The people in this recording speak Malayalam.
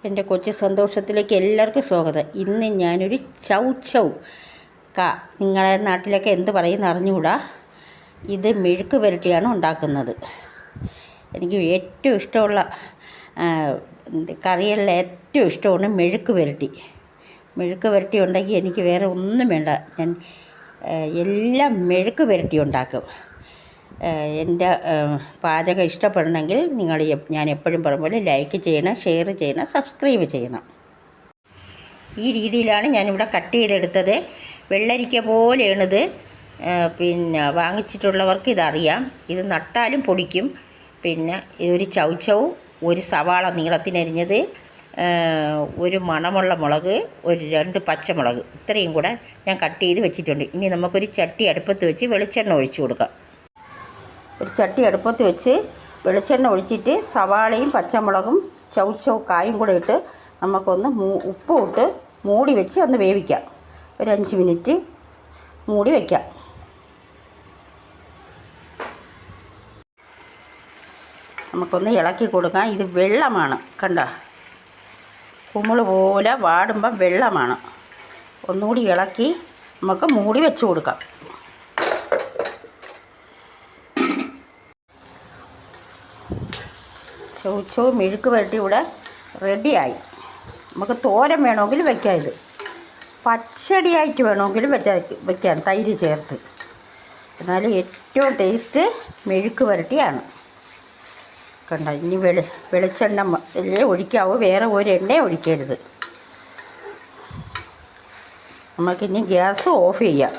എൻ്റെ കൊച്ചു സന്തോഷത്തിലേക്ക് എല്ലാവർക്കും സ്വാഗതം. ഇന്ന് ഞാനൊരു ചൗ നിങ്ങളെ നാട്ടിലൊക്കെ എന്ത് പറയുന്ന അറിഞ്ഞുകൂടാ. ഇത് മെഴുക്ക് പുരട്ടിയാണ് ഉണ്ടാക്കുന്നത്. എനിക്ക് ഏറ്റവും ഇഷ്ടമുള്ള കറികളിൽ ഏറ്റവും ഇഷ്ടമാണ് മെഴുക്ക് പുരട്ടി. മെഴുക്ക് പുരട്ടി ഉണ്ടെങ്കിൽ എനിക്ക് വേറെ ഒന്നും വേണ്ട. ഞാൻ എല്ലാം മെഴുക്ക് പുരട്ടി ഉണ്ടാക്കും. എൻ്റെ പാചകം ഇഷ്ടപ്പെടണമെങ്കിൽ ഞാൻ എപ്പോഴും പറഞ്ഞ പോലെ ലൈക്ക് ചെയ്യണം, ഷെയർ ചെയ്യണം, സബ്സ്ക്രൈബ് ചെയ്യണം. ഈ രീതിയിലാണ് ഞാനിവിടെ കട്ട് ചെയ്തെടുത്തത്. വെള്ളരിക്ക പോലെയാണിത്. പിന്നെ വാങ്ങിച്ചിട്ടുള്ളവർക്ക് ഇതറിയാം. ഇത് നട്ടാലും പൊടിക്കും. പിന്നെ ഇതൊരു ചൗ, ഒരു സവാള നീളത്തിനരിഞ്ഞത്, ഒരു മണമുള്ള മുളക്, ഒരു 2 പച്ചമുളക്, ഇത്രയും കൂടെ ഞാൻ കട്ട് ചെയ്ത് വെച്ചിട്ടുണ്ട്. ഇനി നമുക്കൊരു ചട്ടി അടുപ്പത്ത് വെച്ച് വെളിച്ചെണ്ണ ഒഴിച്ചു കൊടുക്കാം. ഒരു ചട്ടി അടുപ്പത്ത് വെച്ച് വെളിച്ചെണ്ണ ഒഴിച്ചിട്ട് സവാളയും പച്ചമുളകും ചൗ കായും കൂടെ ഇട്ട് നമുക്കൊന്ന് ഉപ്പും ഇട്ട് മൂടി വെച്ച് ഒന്ന് വേവിക്കാം. ഒരു 5 മിനിറ്റ് മൂടി വയ്ക്കാം. നമുക്കൊന്ന് ഇളക്കി കൊടുക്കാം. ഇത് വെള്ളമാണ്, കണ്ട, കുമിള് പോലെ വാടുമ്പം വെള്ളമാണ്. ഒന്നുകൂടി ഇളക്കി നമുക്ക് മൂടി വെച്ച് കൊടുക്കാം. ചൗ മെഴുക്ക് പുരട്ടി ഇവിടെ റെഡിയായി. നമുക്ക് തോരൻ വേണമെങ്കിൽ വയ്ക്കാം. ഇത് പച്ചടിയായിട്ട് വേണമെങ്കിലും വയ്ക്കാം, തൈര് ചേർത്ത്. എന്നാലും ഏറ്റവും ടേസ്റ്റ് മെഴുക്ക് പുരട്ടിയാണ്. കണ്ട, ഇനി വെളിച്ചെണ്ണ ഒഴിക്കാവൂ, വേറെ ഒരു എണ്ണയും ഒഴിക്കരുത്. നമുക്കിനി ഗ്യാസ് ഓഫ് ചെയ്യാം.